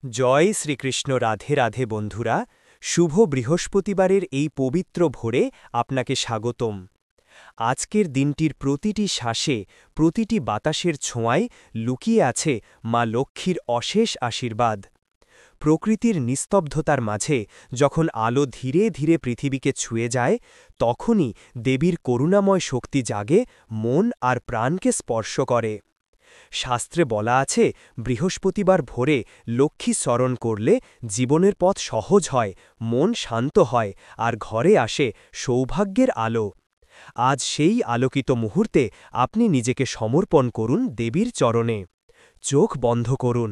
জয় শ্রীকৃষ্ণ। রাধে রাধে বন্ধুরা, শুভ বৃহস্পতিবারের এই পবিত্র ভোরে আপনাকে স্বাগতম। আজকের দিনটির প্রতিটি শ্বাসে, প্রতিটি বাতাসের ছোঁয়ায় লুকিয়ে আছে মা লক্ষ্মীর অশেষ আশীর্বাদ। প্রকৃতির নিস্তব্ধতার মাঝে যখন আলো ধীরে ধীরে পৃথিবীকে ছুঁয়ে যায়, তখনই দেবীর করুণাময় শক্তি জাগে, মন আর প্রাণকে স্পর্শ করে। শাস্ত্রে বলা আছে, বৃহস্পতিবার ভোরে লক্ষ্মী স্মরণ করলে জীবনের পথ সহজ হয়, মন শান্ত হয় আর ঘরে আসে সৌভাগ্যের আলো। আজ সেই আলোকিত মুহূর্তে আপনি নিজেকে সমর্পণ করুন দেবীর চরণে। চোখ বন্ধ করুন।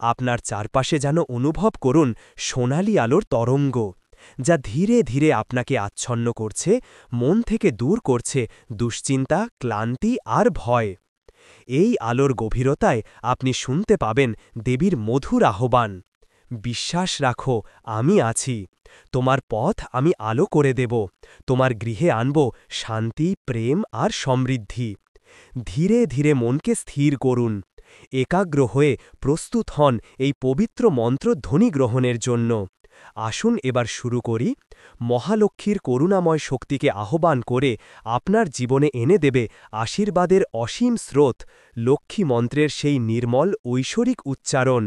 আপনার চারপাশে যেন অনুভব করুন সোনালি আলোর তরঙ্গ, যা ধীরে ধীরে আপনাকে আচ্ছন্ন করছে, মন থেকে দূর করছে দুশ্চিন্তা, ক্লান্তি আর ভয়। এই আলোর গভীরতায় আপনি শুনতে পাবেন দেবীর মধুর আহ্বান, বিশ্বাস রাখো, আমি আছি। তোমার পথ আমি আলো করে দেব, তোমার গৃহে আনব শান্তি, প্রেম আর সমৃদ্ধি। ধীরে ধীরে মনকে স্থির করুন। একাগ্র হয়ে প্রস্তুত হন এই পবিত্র মন্ত্র ধ্বনি গ্রহণের জন্য। আসুন এবার শুরু করি। মহালক্ষ্মীর করুণাময় শক্তিকে আহ্বান করে আপনার জীবনে এনে দেবে আশীর্বাদের অসীম স্রোত, লক্ষ্মী মন্ত্রের সেই নির্মল ঐশ্বরিক উচ্চারণ।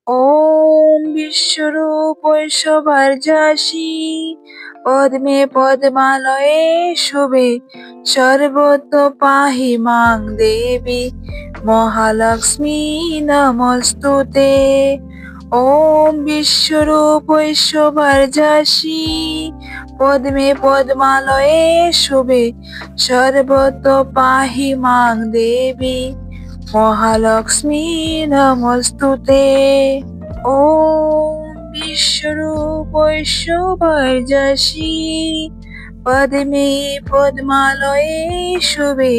ॐ विश्वरूपैश्वर्यजासि पद्मे पद्मालये शुभे सर्वतो पाहि मां देवी महालक्ष्मी नमस्तुते। ॐ विश्वरूपैश्वर्यजासि पद्मे पद्मालये शुभे सर्वतो पाहि मां देवी महालक्ष्मी नमस्तुते। ॐ विश्वरूपैश्वर्यजासि पद्मे पद्मालये शुभे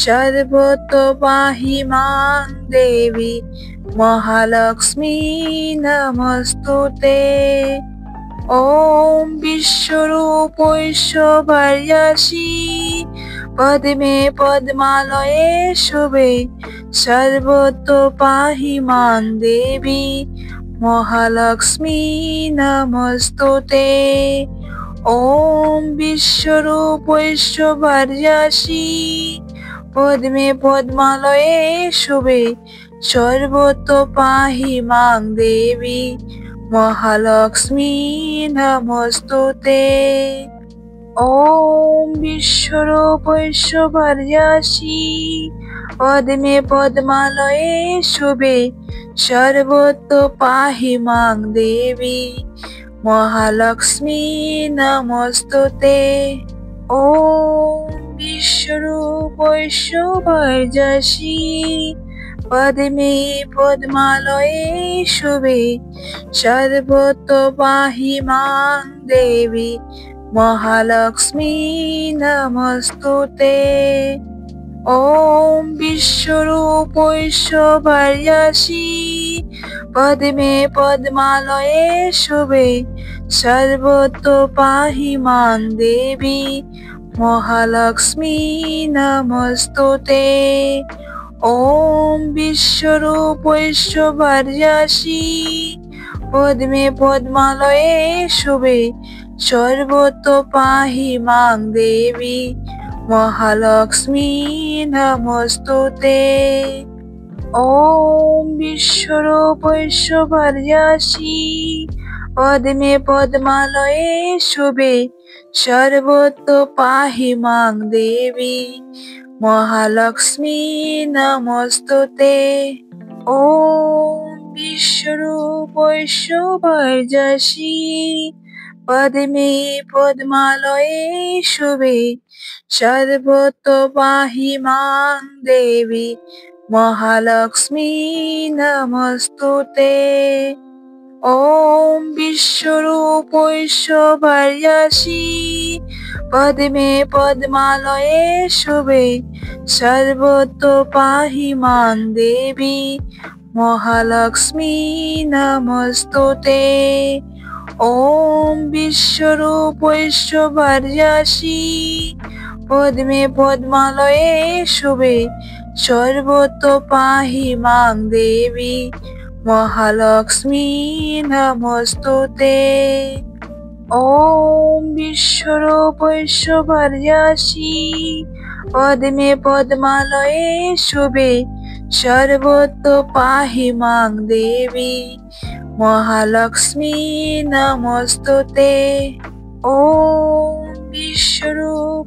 सर्वतो पाहि मां देवी महालक्ष्मी नमस्तुते। ॐ विश्वरूपैश्वर्यजासि पद्मे पद्मालये शुभे सर्वतो पाहि मां देवी महालक्ष्मी नमस्तुते। ॐ विश्वरूपैश्वर्यजासि पद्मे पद्मालये शुभे सर्वतो पाहि मां देवी महालक्ष्मी नमस्तुते। ॐ विश्वरूपैश्वर्यजासि पद्मे पद्मालये शुभे सर्वतो पाहि मां देवी महालक्ष्मी नमस्तुते। ॐ विश्वरूपैश्वर्यजासि पद्मे पद्मालये शुभे सर्वतो पाहि मां देवी महालक्ष्मी नमस्तुते। ॐ विश्वरूपैश्वर्यजासि पद्मे पद्मालये शुभे सर्वतो पाहि मां देवी महालक्ष्मी नमस्तुते। ॐ विश्वरूपैश्वर्यजासि पद्मे पद्मालये शुभे सर्वतो पाहि मां देवी महालक्ष्मी नमस्तुते। ॐ विश्वरूपैश्वर्यजासि पद्मे पद्मालये शुभे सर्वतो पाहि मां देवी महालक्ष्मी नमस्तुते। ॐ विश्वरूपैश्वर्यजासि पद्मे पद्मालये शुभे सर्वतो पाहि मां देवी महालक्ष्मी नमस्तुते। ॐ विश्वरूपैश्वर्यासी पद्मे पद्मालये शुभे सर्वतो पाहि मां देवी महालक्ष्मी नमस्तुते। ॐ विश्वरूपैश्वर्यासी पद्मे पद्मालये शुभे सर्वतो पाहि मां देवी महालक्ष्मी नमस्तुते। ॐ विश्वरूपैश्वर्यासी पद्मे पद्मालये शुभे सर्वतो पाहि मां देवी महालक्ष्मी नमस्तुते। ॐ विश्वरूपैश्वर्यासी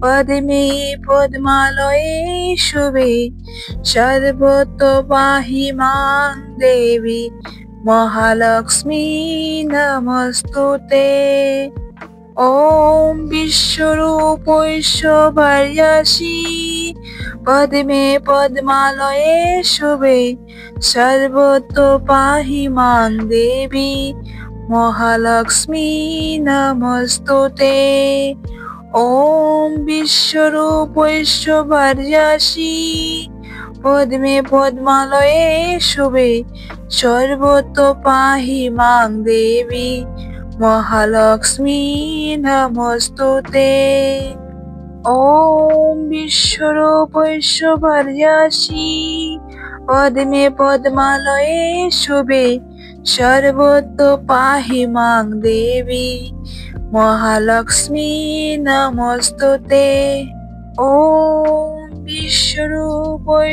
पद्मे पद्मालये शुभे सर्वतो पाहि मां देवी महालक्ष्मी नमस्तुते। ॐ विश्वरूपैश्वर्यासी पद्मे पद्मालये शुभे सर्वतो पाहि मां देवी महालक्ष्मी नमस्तुते। ॐ विश्वरूपैश्वर्यासी पद्मे पद्मालये शुभे सर्वतो पाहि मां देवी महालक्ष्मी नमस्तुते। ॐ विश्वरूपैश्वर्यासी पद्मे पद्मालये शुभे सर्वतो पाहि मां देवी महालक्ष्मी नमस्तुते। ॐ विश्वरूपैश्वर्यासी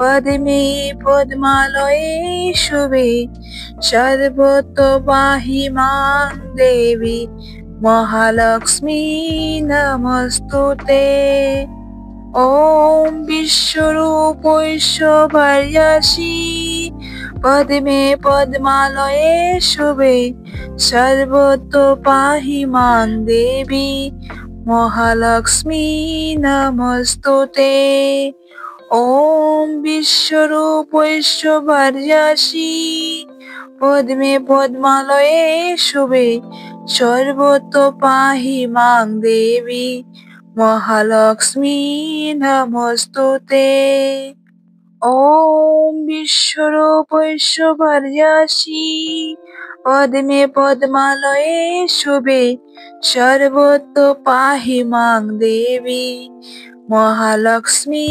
पद्मे पद्मालये शुभे सर्वतो पाहि मां देवी महालक्ष्मी नमस्तुते। ॐ विश्वरूपैश्वर्यासी पद्मे पद्मालये शुभे सर्वतो पाहि मां देवी महालक्ष्मी नमस्तुते। ॐ विश्वरूपैश्वर्यासी पद्मे पद्मालये शुभे सर्वतो पाहि मां देवी महालक्ष्मी नमस्तुते। ॐ विश्वरूपैश्वर्यासी पद्मे पद्मालये शुभे सर्वतो पाहि मां देवी महालक्ष्मी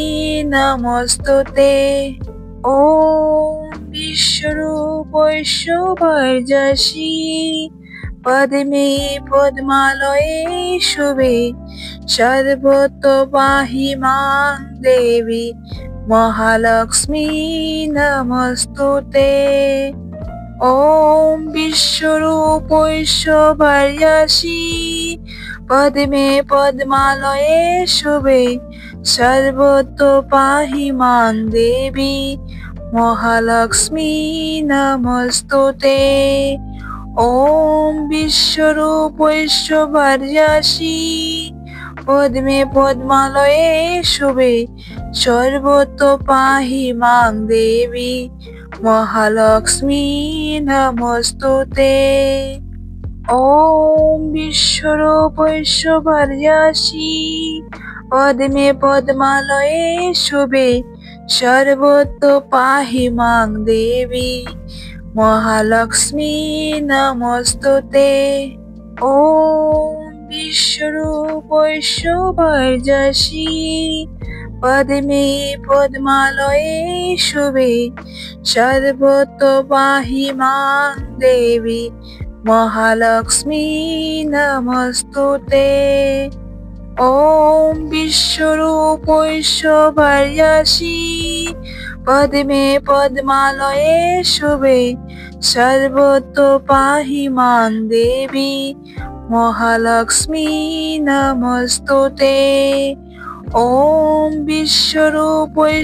नमस्तुते। ॐ विश्वरूपैश्वर्यासी पद्मे पद्मालये शुभे सर्वतो पाहि मां देवी महालक्ष्मी नमस्तुते। ॐ विश्वरूपैश्वर्यासी पद्मे पद्मालये शुभे सर्वतो पाहि मां देवी महालक्ष्मी नमस्तुते। ॐ विश्वरूपैश्वर्यासी पद्मे पद्मालये शुभे सर्वतो पाहि मां देवी महालक्ष्मी नमस्तुते। ॐ विश्वरूपैश्वर्यासी पद्मे पद्मालये शुभे सर्वतो पाहि मां देवी महालक्ष्मी नमस्तुते। ॐ विश्वरूपैश्वर्यासी पद्मे पद्मालये शुभे सर्वतो पाहि मां देवी महालक्ष्मी नमस्तुते। ॐ विश्वरूपैश्वर्यासी पद्मे पद्मालये शुभे सर्वतो पाहि मां देवी महालक्ष्मी नमस्तुते। ॐ विश्वरूपैश्वर्यासी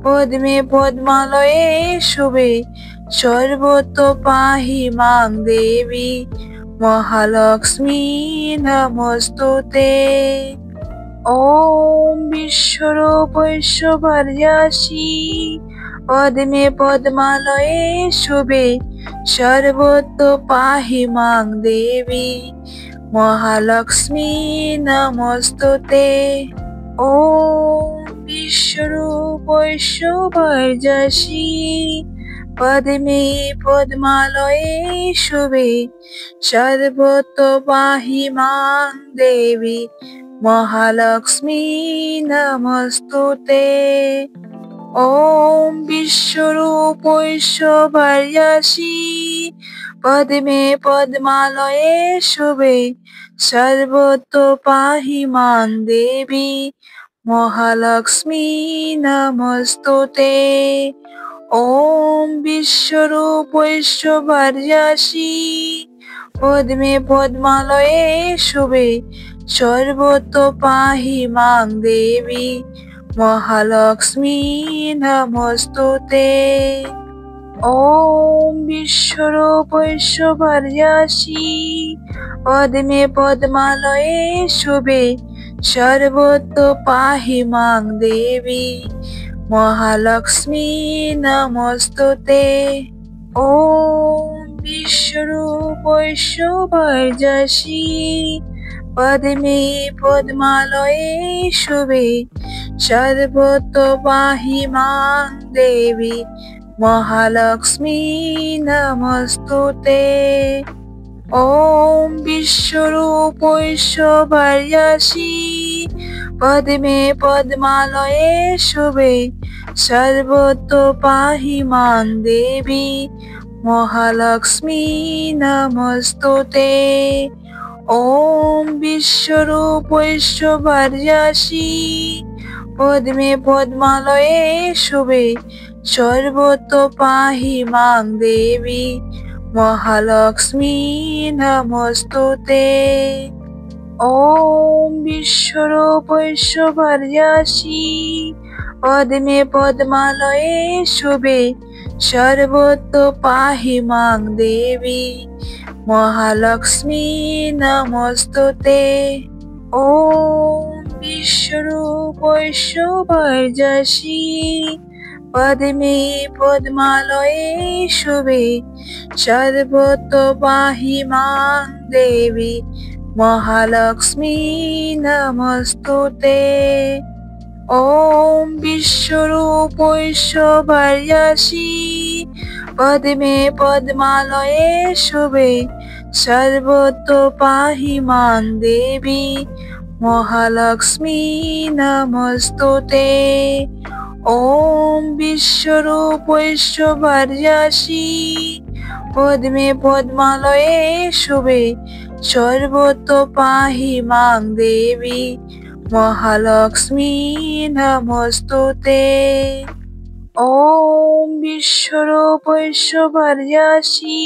पद्मे पद्मालये शुभे सर्वतो पाहि मां देवी মহালক্ষ্মী নমস্তুতে। ওম বিশ্বরূপ ঐশ্বর্যাসি পদ্মে পদ্মালয়ে শুভে সর্বত্র পাহি মাং দেবী মহালক্ষ্মী নমস্তুতে। ওম বিশ্বরূপ ঐশ্বর্যাসি পদ্মে পদ্মালয়ে শুভে সর্বত্র পাহি মাং দেবী মহালক্ষ্মী নমস্তুতে। ওম বিশ্বরূপ ঐশ্বর্যাসি পদ্মে পদ্মালয়ে শুভে সর্বত্র পাহি মাং দেবী মহালক্ষ্মী নমস্তুতে। ওম বিশ্বরূপ ঐশ্বর্যাসি পদ্মে পদ্মালয়ে শুভে সর্বত্র পাহি মাং দেবী মহালক্ষ্মী নমস্তুতে। ওম বিশ্বরূপ ঐশ্বর্যাসি পদ্মে পদ্মালয়ে শুভে সর্বত্র পাহি মাং দেবী মহালক্ষ্মী নমস্তুতে। ওম বিশ্বরূপ ঐশ্বর্যাসি পদ্মে পদ্মালয়ে শুভে সর্বত্র পাহি মাং দেবী মহালক্ষ্মী নমস্তুতে। ওম বিশ্বরূপ ঐশ্বর্যাসি পদ্মে পদ্মালয়ে শুভে সর্বত্র পাহি মাং দেবী মহালক্ষ্মী নমস্তুতে। ওম বিশ্বরূপ ঐশ্বর্যাসি পদ্মে পদ্মালয়ে শুভে সর্বত্র পাহি মাং দেবী মহালক্ষ্মী নমস্তুতে। ওম বিশ্বরূপ ঐশ্বর্যাসি পদ্মে পদ্মালয়ে শুভে সর্বত্র পাহি মাং দেবী মহালক্ষ্মী নমস্তুতে। ওম বিশ্বরূপ ঐশ্বর্যাসি পদ্মে পদ্মালয়ে শুভে সর্বত্র পাহি মাং দেবী মহালক্ষ্মী নমস্তুতে। ওম বিশ্বরূপ ঐশ্বর্যাসি পদ্মে পদ্মালয়ে শুভে সর্বত্র পাহি মাং দেবী মহালক্ষ্মী নমস্তুতে। ওম বিশ্বরূপ ঐশ্বর্যাসি পদ্মে পদ্মালয়ে শুভে সর্বত্র পাহি মাং দেবী মহালক্ষ্মী নমস্তুতে। ওম বিশ্বরূপ ঐশ্বর্যাসি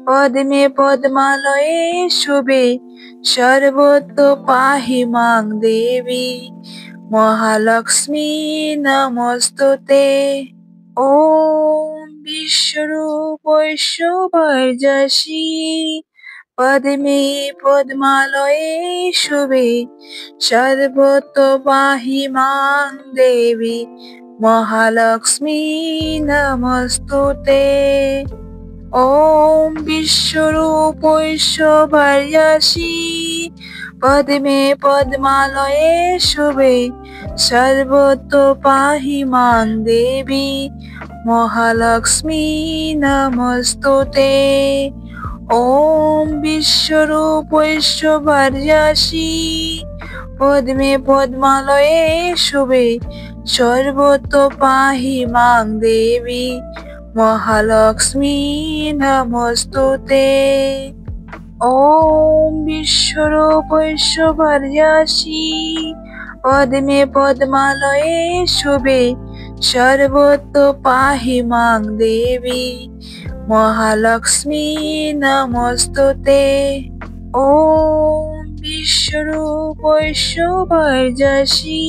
পদ্মে পদ্মালয়ে শুভে সর্বত্র পাহি মাং দেবী মহালক্ষ্মী নমস্তুতে। ওম বিশ্বরূপ ঐশ্বর্যাসি পদ্মে পদ্মালয়ে শুভে সর্বত্র পাহি মাং দেবী মহালক্ষ্মী নমস্তুতে। ওম বিশ্বরূপ ঐশ্বর্যাসি পদ্মে পদ্মালয়ে শুভে সর্বত্র পাহি মাং দেবী মহালক্ষ্মী নমস্তুতে। ওম বিশ্বরূপ ঐশ্বর্যাসি পদ্মে পদ্মালয়ে শুভে সর্বত্র পাহি মাং দেবী মহালক্ষ্মী নমস্তুতে। ওম বিশ্বরূপ ঐশ্বর্যাসি পদ্মে পদ্মালয়ে শুভে সর্বত্র পাহি মাং দেবী মহালক্ষ্মী নমস্তুতে। ওম বিশ্বরূপ ঐশ্বর্যাসি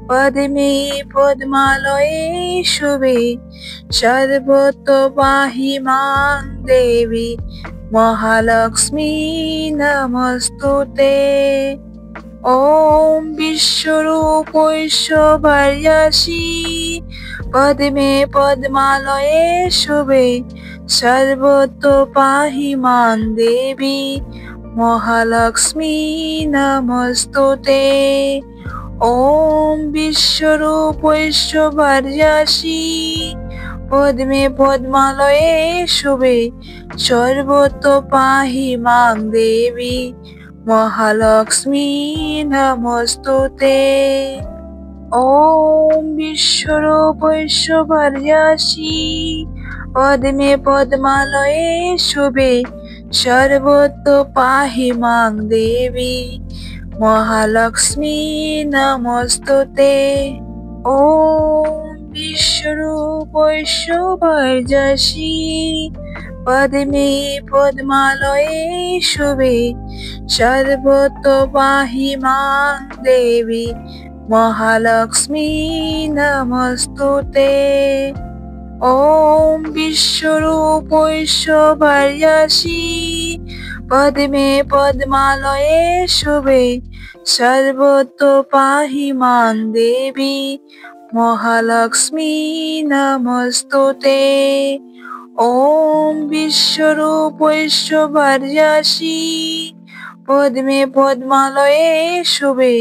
পদ্মে পদ্মালয়ে শুভে সর্বত্র পাহি মাং দেবী महालक्ष्मी नमस्तुते। ॐ विश्वरूपैश्वर्यासि पद्मे पद्मालये शुभे सर्वतो पाहि मां देवी महालक्ष्मी नमस्तुते। ॐ विश्वरूपैश्वर्यासि पद्मे पद्मालये शुभे सर्वतो पाहि मां देवी महालक्ष्मी नमस्तुते। ॐ विश्वरूपैश्वर्यासि पद्मे पद्मालये शुभे सर्वतो पाहि मां देवी महालक्ष्मी नमस्तुते। ॐ विश्वरूपैश्वर्यासि पद्मे पद्मालये शुभे सर्वतो पाहि मां देवी महालक्ष्मी नमस्तुते। ॐ विश्वरूपैश्वर्यासि पद्मे पद्मालये शुभे सर्वतो पाहि मां देवी महालक्ष्मी नमस्तुते। ॐ विश्वरूपैश्वर्यासि पद्मे पद्मालये शुभे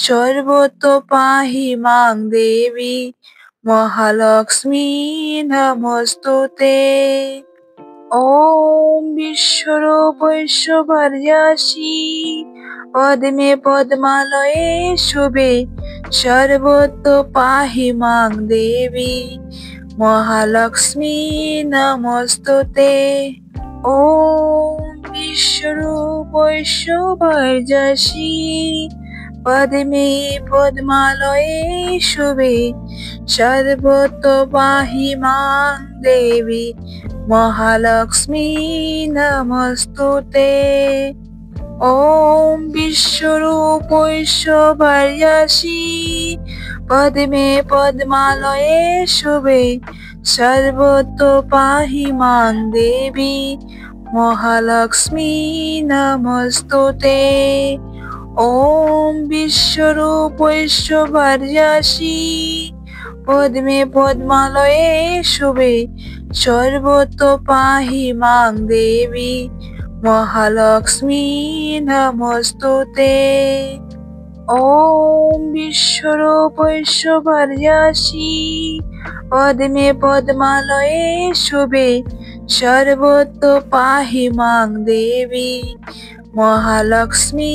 सर्वतो पाहि मां देवी महालक्ष्मी नमस्तुते। ॐ विश्वरूपैश्वर्यासि पद्मे पद्मालये शुभे सर्वतो पाहि मां देवी महालक्ष्मी नमस्तुते। ॐ विश्वरूपैश्वर्यासि पद्मे पद्मालये शुभे सर्वतो पाहि मां देवी महालक्ष्मी नमस्तुते। ॐ विश्वरूपैश्वर्यासि पद्मे पद्मालये शुभे सर्वतो पाहि मां देवी महालक्ष्मी नमस्तुते। ॐ विश्वरूपैश्वर्यासि पद्मे पद्मालये शुभे सर्वतो पाहि मां देवी महालक्ष्मी नमस्तुते। ॐ विश्वरूपैश्वर्यासि पद्मे पद्मालये शुभे सर्वतो पाहि मां देवी महालक्ष्मी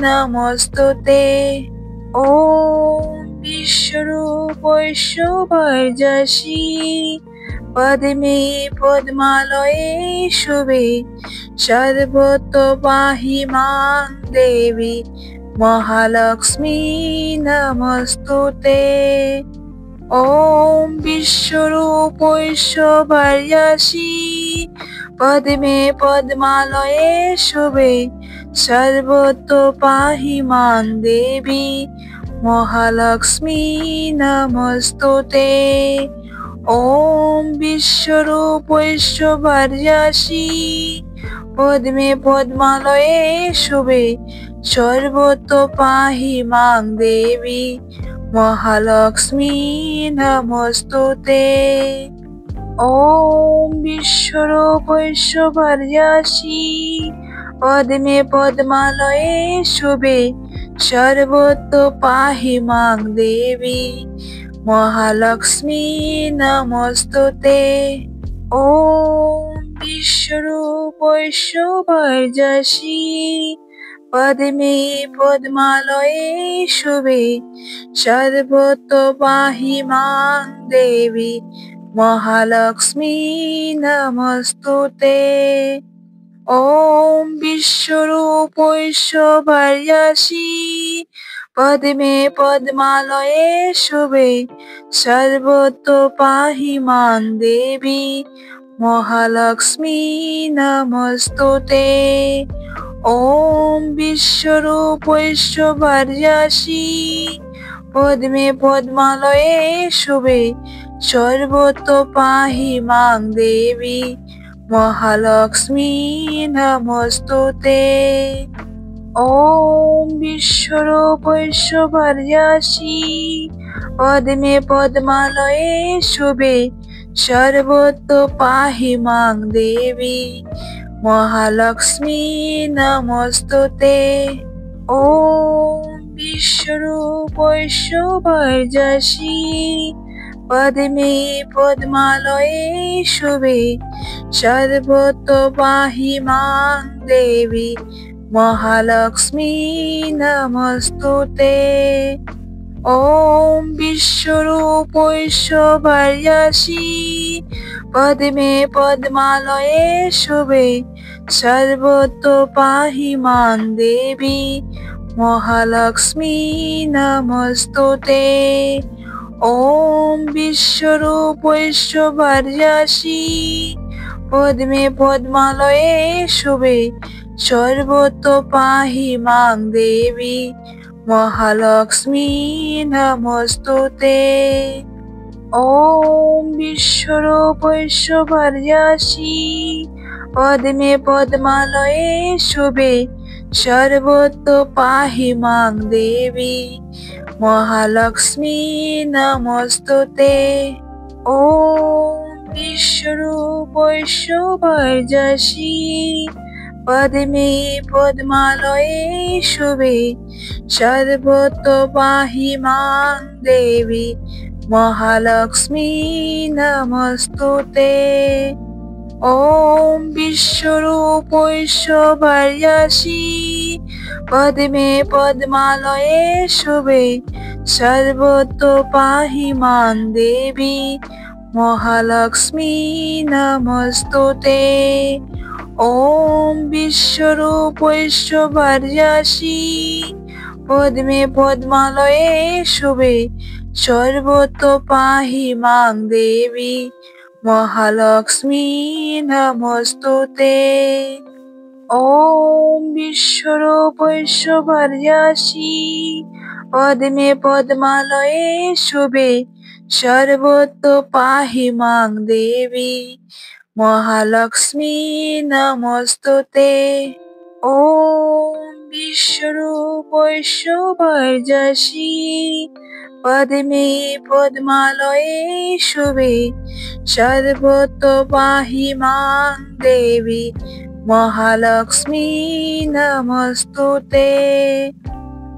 नमस्तुते। ॐ विश्वरूपैश्वर्यासि पद्मे पद्मालये शुभे सर्वतो पाहि मां देवी महालक्ष्मी नमस्तुते। ॐ विश्वरूपैश्वर्यासि पद्मे पद्मालये शुभे सर्वतो पाहि मां देवी महालक्ष्मी नमस्तुते। ॐ विश्वरूपैश्वर्यासि पद्मे पद्मालये शुभे सर्वतो पाहि मां देवी महालक्ष्मी नमस्तुते। ॐ विश्वरूपैश्वर्यासि पद्मे पद्मालये शुभे सर्वतो पाहि मां देवी महालक्ष्मी नमस्तुते। ॐ विश्वरूपैश्वर्यासि पद्मे पद्मालये शुभे सर्वतो पाहि मां देवी महालक्ष्मी नमस्तुते। ॐ विश्वरूपैश्वर्यासि पद्मे पद्मालये शुभे सर्वतो पाहि मां देवी महालक्ष्मी नमस्तुते। ॐ विश्वरूपैश्वर्यासि पद्मे पद्मालये शुभे सर्वतो पाहि मां देवी মহালক্ষ্মী নমস্তুতে। ওম বিশ্বরূপ ঐশ্বর্যাসি পদ্মে পদ্মালয়ে শুভে সর্বতো পাহি মাং দেবী মহালক্ষ্মী নমস্তুতে। ওম বিশ্বরূপ ঐশ্বর্যাসি পদ্মে পদ্মালয়ে শুভে সর্বতো পাহি মাং দেবী মহালক্ষ্মী নমস্তুতে। ওম বিশ্বরূপ ঐশ্বর্যাসি পদ্মে পদ্মালয়ে শুভে সর্বতো পাহি মাং দেবী মহালক্ষ্মী নমস্তুতে। ওম বিশ্বরূপ ঐশ্বর্যাসি পদ্মে পদ্মালয়ে শুভে সর্বতো পাহি মাং দেবী মহালক্ষ্মী নমস্তুতে। ওম বিশ্বরূপ ঐশ্বর্যাসি পদ্মে পদ্মালয়ে শুভে সর্বতো পাহি মাং দেবী মহালক্ষ্মী নমস্তুতে। ওম বিশ্বরূপ ঐশ্বর্যাসি পদ্মে পদ্মালয়ে শুভে সর্বতো পাহি মাং দেবী মহালক্ষ্মী নমস্তুতে। ওম বিশ্বরূপ ঐশ্বর্যাসি পদ্মে পদ্মালয়ে শুভে সর্বতো পাহি মাং দেবী মহালক্ষ্মী নমস্তুতে। ওম বিশ্বরূপ ঐশ্বর্যাসি পদ্মে পদ্মালয়ে শুভে সর্বতো পাহি মাং দেবী মহালক্ষ্মী নমস্তুতে। ওম বিশ্বরূপ ঐশ্বর্যাসি পদ্মে পদ্মালয়ে শুভে সর্বতো পাহি মাং দেবী মহালক্ষ্মী নমস্তুতে। ওম বিশ্বরূপ ঐশ্বর্যাসি পদ্মে পদ্মালয়ে শুভে সর্বতো পাহি মাং দেবী মহালক্ষ্মী নমস্তুতে।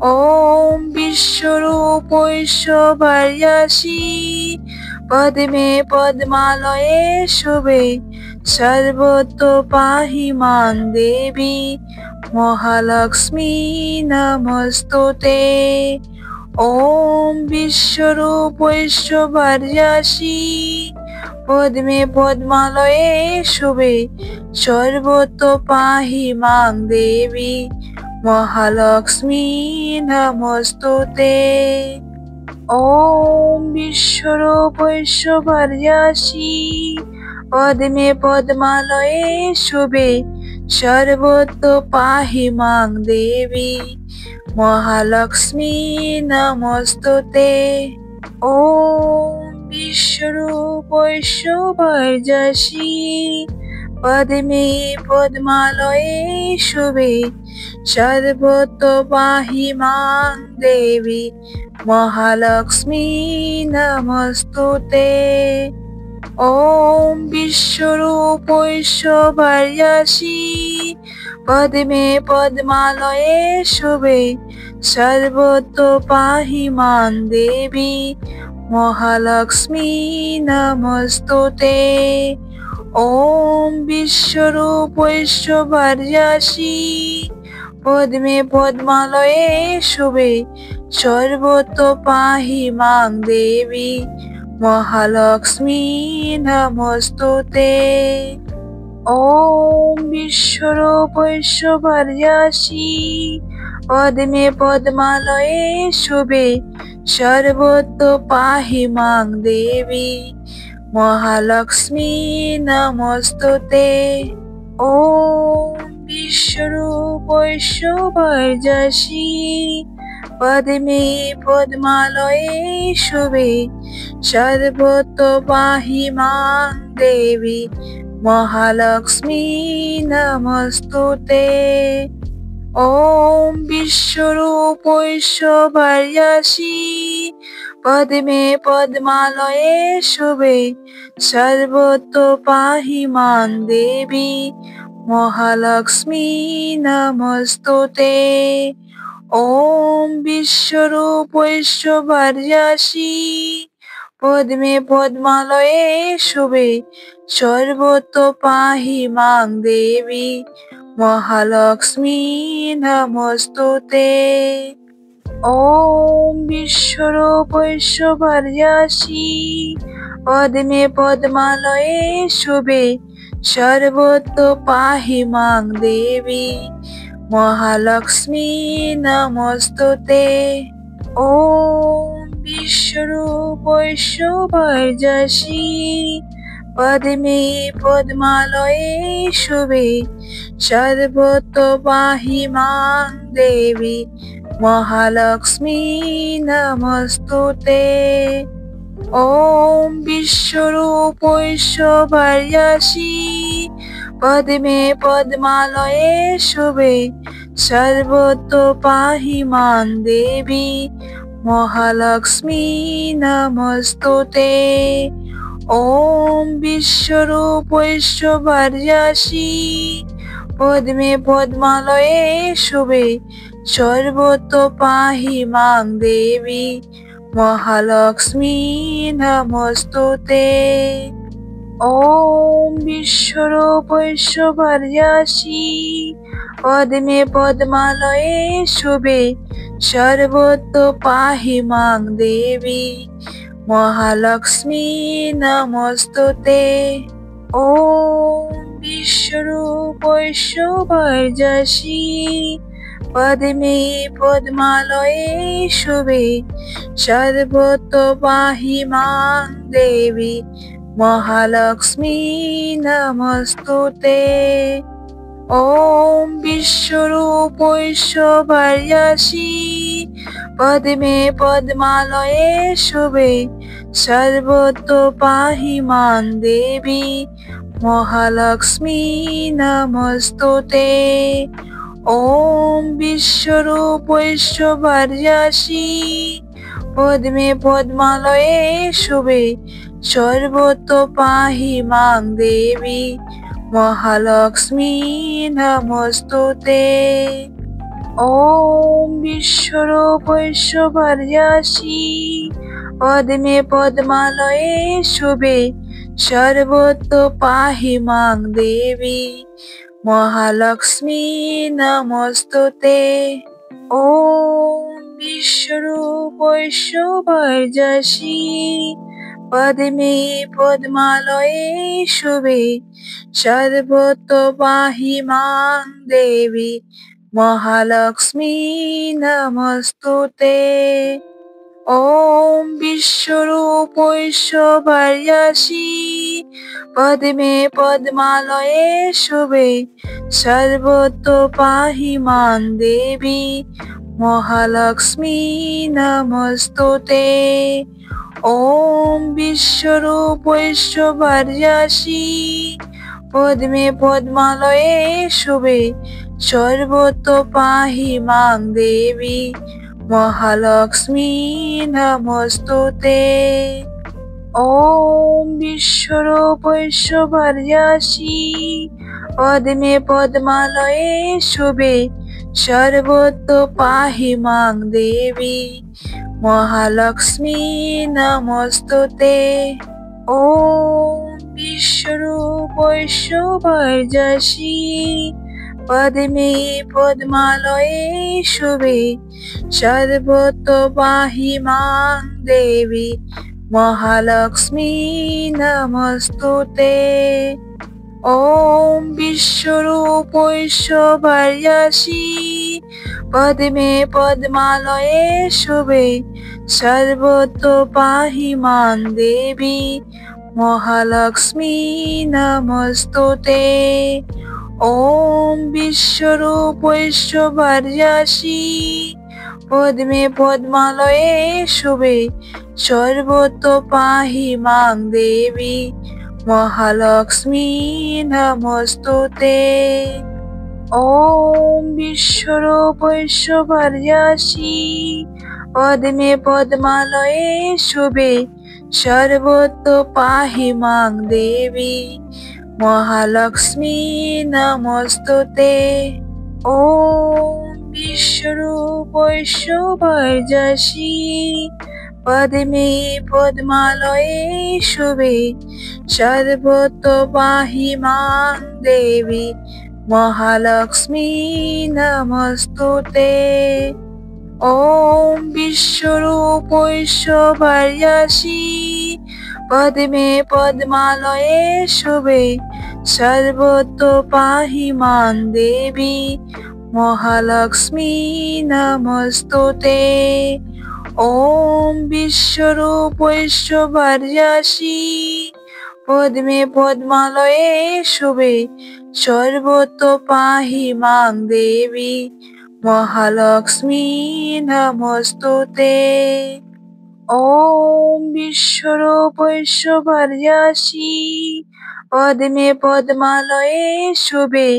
ওম বিশ্বরূপ ঐশ্বর্যাসি পদ্মে পদ্মালয়ে শুভে সর্বতো পাহি মাং দেবী মহালক্ষ্মী নমস্তুতে। ওম বিশ্বরূপ ঐশ্বর্যাসি পদ্মে পদ্মালয়ে শুভে সর্বতো পাহি মাং দেবী মহালক্ষ্মী নমস্তুতে। ওম বিশ্বরূপ ঐশ্বর্যাসি পদ্মে পদ্মালয়ে শুভে সর্বতো পাহি মাং দেবী মহালক্ষ্মী নমস্তুতে। ওম বিশ্বরূপ ঐশ্বর্যাসি পদ্মে পদ্মালয়ে শুভে সর্বতো পাহি মাং দেবী মহালক্ষ্মী নমস্তুতে। ওম বিশ্বরূপ ঐশ্বর্যাসি পদ্মে পদ্মালয়ে শুভে সর্বতো পাহি মাং দেবী মহালক্ষ্মী নমস্তুতে। ওম বিশ্বরূপ ঐশ্বর্যাসি পদ্মে পদ্মালয়ে শুভে সর্বতো পাহি মাং দেবী মহালক্ষ্মী নমস্তুতে। ওম বিশ্বরূপ ঐশ্বর্যাসি পদ্মে পদ্মালয়ে শুভে সর্বতো পাহি মাং দেবী মহালক্ষ্মী নমস্তুতে। ওম বিশ্বরূপ ঐশ্বর্যাসি পদ্মে পদ্মালয়ে শুভে সর্বতো পাহি মাং দেবী महालक्ष्मी नमस्तुते। ॐ विश्वरूपैश्वर्यासि पद्मे पद्मालये शुभे सर्वतो पाहि मां देवी महालक्ष्मी नमस्तुते। ॐ विश्वरूपैश्वर्यासि पद्मे पद्मालये शुभे सर्वतो पाहि मां देवी महालक्ष्मी नमस्तुते। ॐ विश्वरूपैश्वर्यासि पद्मे पद्मालये शुभे सर्वतो पाहि मां देवी महालक्ष्मी नमस्तुते। ॐ विश्वरूपैश्वर्यासि पद्मे पद्मालये शुभे सर्वतो पाहि मां देवी महालक्ष्मी नमस्तुते। ॐ विश्वरूपैश्वर्यासि पद्मे पद्मालये शुभे सर्वतो पाहि मां देवी महालक्ष्मी नमस्तुते। ॐ विश्वरूपैश्वर्यासि पद्मे पद्मालये शुभे सर्वतो पाहि मां देवी महालक्ष्मी नमस्तुते। ॐ विश्वरूपैश्वर्यासि पद्मे पद्मालये शुभे सर्वतो पाहि मां देवी महालक्ष्मी नमस्तुते। ॐ विश्वरूपैश्वर्यासि पद्मे पद्मालये शुभे सर्वतो पाहि मां देवी महालक्ष्मी नमस्तुते। ॐ विश्वरूपैश्वर्यासि पद्मे पद्मालये शुभे सर्वतो पाहि मां देवी महालक्ष्मी नमस्तुते। ॐ विश्वरूपैश्वर्यासि पद्मे पद्मालये शुभे सर्वतो पाहि मां देवी महालक्ष्मी नमस्तुते। ॐ विश्वरूपैश्वर्यासि पद्मे पद्मालये शुभे सर्वतो पाहि मां देवी महालक्ष्मी नमस्तुते। ॐ विश्वरूपैश्वर्यासि पद्मे पद्मालये शुभे सर्वतो पाहि मां देवी महालक्ष्मी नमस्तुते। ॐ विश्वरूपैश्वर्यासि पद्मे पद्मालये शुभे सर्वतो पाहि मां देवी महालक्ष्मी नमस्तुते। ॐ विश्वरूपैश्वर्यासि पद्मे पद्मालये शुभे सर्वतो पाहि मां देवी महालक्ष्मी नमस्तुते। ॐ विश्वरूपैश्वर्यासि पद्मे पद्मालये शुभे सर्वतो पाहि मां देवी महालक्ष्मी नमस्तुते। ॐ विश्वरूपैश्वर्यासि पद्मे पद्मालये शुभे सर्वतो पाहि मां देवी महालक्ष्मी नमस्तुते। ॐ विश्वरूपैश्वर्यासि पद्मे पद्मालये शुभे सर्वतो पाहि मां देवी महालक्ष्मी नमस्तुते। ॐ विश्वरूपैश्वर्यासि पद्मे पद्मालये शुभे सर्वतो पाहि मां देवी মহালক্ষ্মী নমস্তুতে। ওম বিশ্বরূপ ঐশ্বর্যাসি পদ্মে পদ্মালয়ে শুভে সর্বতো পাহি মাং দেবী মহালক্ষ্মী নমস্তুতে। ওম বিশ্বরূপ ঐশ্বর্যাসি পদ্মে পদ্মালয়ে শুভে সর্বতো পাহি মাং দেবী মহালক্ষ্মী নমস্তুতে। ওম বিশ্বরূপ ঐশ্বর্যাসি পদ্মে পদ্মালয়ে শুভে সর্বতো পাহি মাং দেবী মহালক্ষ্মী নমস্তুতে। ওম বিশ্বরূপ ঐশ্বর্যাসি পদ্মে পদ্মালয়ে শুভে সর্বতো পাহি মাং দেবী মহালক্ষ্মী নমস্তুতে। ওম বিশ্বরূপ ঐশ্বর্যাসি পদ্মে পদ্মালয়ে শুভে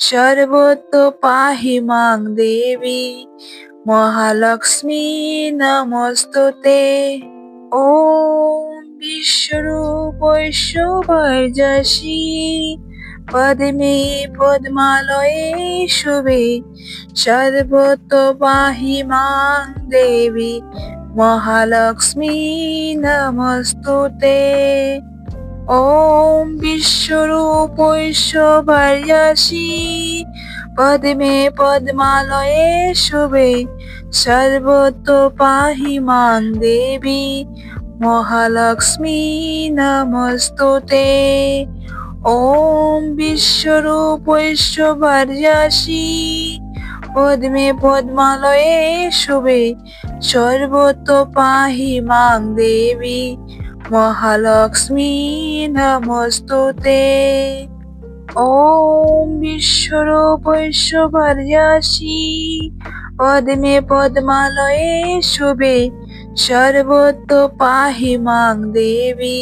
সর্বতো পাহি মাং দেবী মহালক্ষ্মী নমস্তুতে। ওম বিশ্বরূপ ঐশ্বর্যাসি পদ্মে পদ্মালয়ে শুভে সর্বতো পাহি মাং দেবী মহালক্ষ্মী নমস্তুতে। ওম বিশ্বরূপ ঐশ্বর্যাসি পদ্মে পদ্মালয়ে শুভে সর্বতো পাহি মাং দেবী মহালক্ষ্মী নমস্তুতে। ওম বিশ্বরূপ ঐশ্বর্যাসি পদ্মে পদ্মালয়ে শুভে সর্বতো পাহি মাং দেবী মহালক্ষ্মী নমস্তুতে। ওম বিশ্বরূপ ঐশ্বর্যাসি পদ্মে পদ্মালয়ে শুভে সর্বতো পাহি মাং দেবী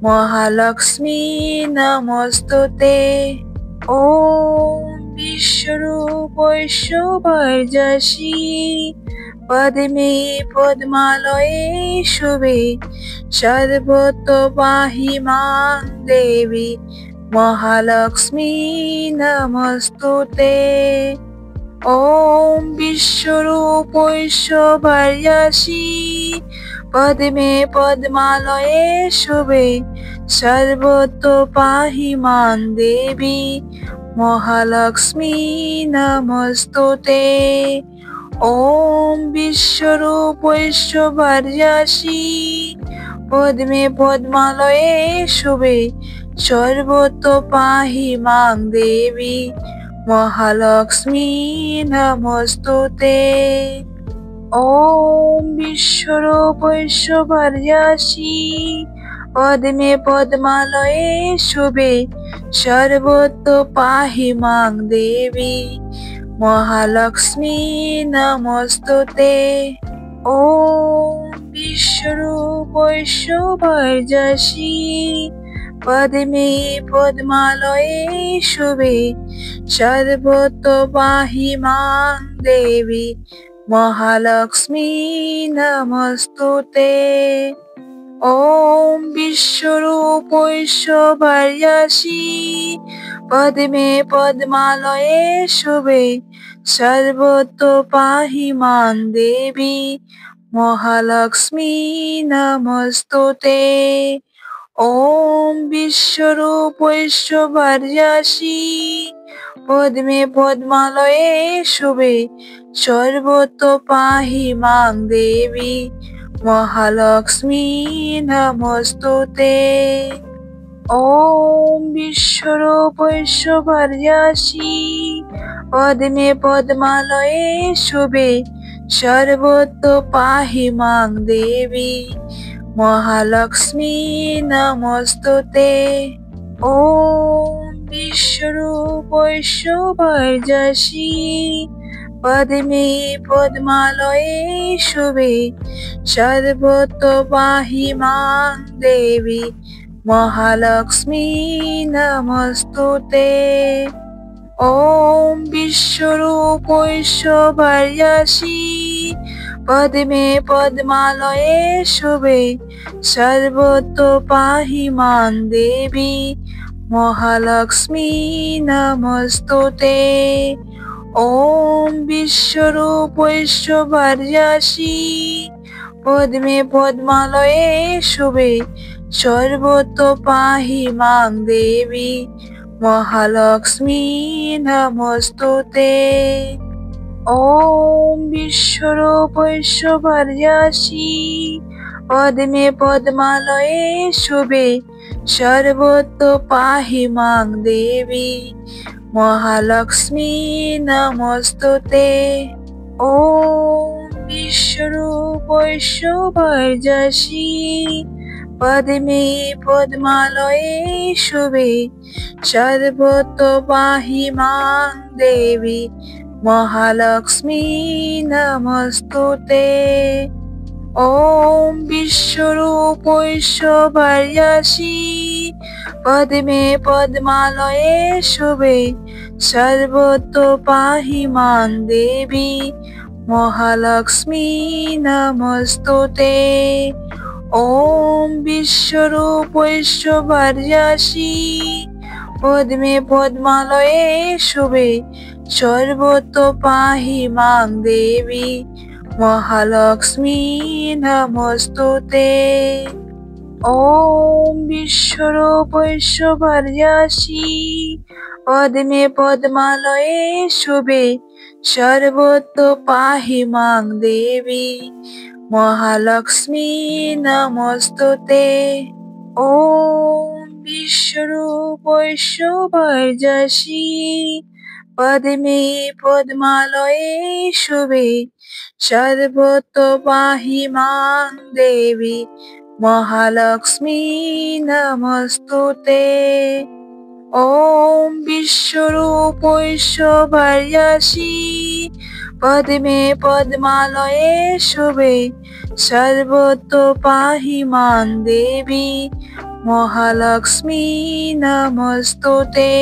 মহালক্ষ্মী নমস্তুতে। ওম বিশ্বরূপ ঐশ্বর্যাসি পদ্মে পদ্মালয়ে শুভে সর্বতো পাহি মাং দেবী মহালক্ষ্মী নমস্তুতে। ওম বিশ্বরূপ ঐশ্বর্যাসি পদ্মে পদ্মালয়ে শুভে সর্বতো পাহি মাং দেবী মহালক্ষ্মী নমস্তুতে। ওম বিশ্বরূপ ঐশ্বর্যাসি পদ্মে পদ্মালয়ে শুভে সর্বতো পাহি মাং দেবী মহালক্ষ্মী নমস্তুতে। ওম বিশ্বরূপ ঐশ্বর্যাসি পদ্মে পদ্মালয়ে শুভে সর্বতো পাহি মাং দেবী মহালক্ষ্মী নমস্তুতে। ওম বিশ্বরূপ ঐশ্বর্যাসি পদ্মে পদ্মালয়ে শুভে সর্বতো পাহি মাং দেবী মহালক্ষ্মী নমস্তুতে। ওম বিশ্বরূপ ঐশ্বর্যাসি পদ্মে পদ্মালয়ে শুভে সর্বতো পাহি মাং দেবী মহালক্ষ্মী নমস্তুতে। ওম বিশ্বরূপ ঐশ্বর্যাসি পদ্মে পদ্মালয়ে শুভে সর্বতো পাহি মাং দেবী মহালক্ষ্মী নমস্তুতে। ওম বিশ্বরূপ ঐশ্বর্যাসি পদ্মে পদ্মালয়ে শুভে সর্বতো পাহি মাং দেবী মহালক্ষ্মী নমস্তুতে। ওম বিশ্বরূপ ঐশ্বর্যাসি পদ্মে পদ্মালয়ে শুভে সর্বতো পাহি মাং দেবী महालक्ष्मी नमस्तुते। ॐ विश्वरूपैश्वर्यसी पद्मे पद्मालये शुभे सर्वतो पाहि मां देवी महालक्ष्मी नमस्तुते। ॐ विश्वरूपैश्वर्यसी पद्मे पद्मालये शुभे सर्वतो पाहि मां देवी महालक्ष्मी नमस्तुते। ॐ विश्वरूपैश्वर्यसी पद्मे पद्मालये शुभे सर्वतो पाहि मां देवी महालक्ष्मी नमस्तुते। ॐ विश्वरूपैश्वर्यसी पद्मे पद्मालये शुभे सर्वतो पाहि मां देवी महालक्ष्मी नमस्तुते। ॐ विश्वरूपैश्वर्यसी पद्मे पद्मालये शुभे सर्वतो पाहि मां देवी महालक्ष्मी नमस्तुते। ॐ विश्वरूपैश्वर्यसी पद्मे पद्मालये शुभे सर्वतो पाहि मां देवी महालक्ष्मी नमस्तुते। ॐ विश्वरूपैश्वर्यसी पद्मे पद्मालये शुभे सर्वतो पाहि मां देवी महालक्ष्मी नमस्तुते। ॐ विश्वरूपैश्वर्यसी पद्मे पद्मालये शुभे सर्वतो पाहि मां देवी महालक्ष्मी नमस्तुते। ॐ विश्वरूपैश्वर्यसी पद्मे पद्मालये शुभे सर्वतो पाहि मां देवी महालक्ष्मी नमस्तुते।